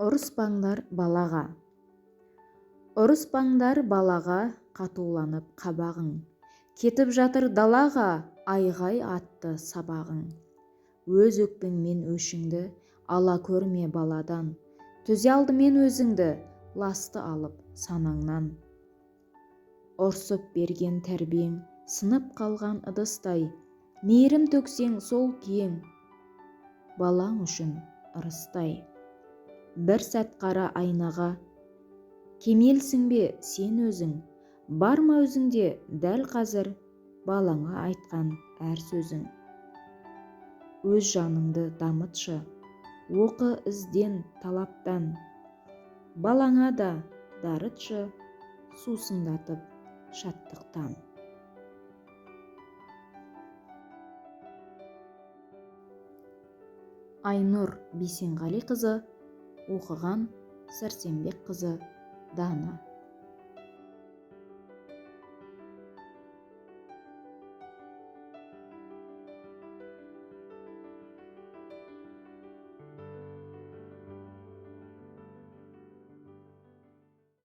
Ұрыспаңдар балаға. Ұрыспаңдар балаға, қатуланып қабағың. Кетіп жатыр далаға, айғай атты сабағың. Өз өкпеңмен өшіңді ала көрме баладан. Түзе алдымен өзіңді, ласты алып санаңнан. Ұрсып берген тәрбиең сынып қалған ыдыстай, мейірім төксең сол киең, балаң үшін ырыстай. Бір сәт қара айнаға, кемелсің бе сен өзің, бар ма өзіңде дәл қазір балаңа айтқан әр сөзің. Өз жаныңды дамытшы, оқы ізден талаптан, балаңа да дарытшы, сусындатып шаттықтан. Айнұр Бейсенғалиқызы, оқыған Сәрсенбекқызы Дана.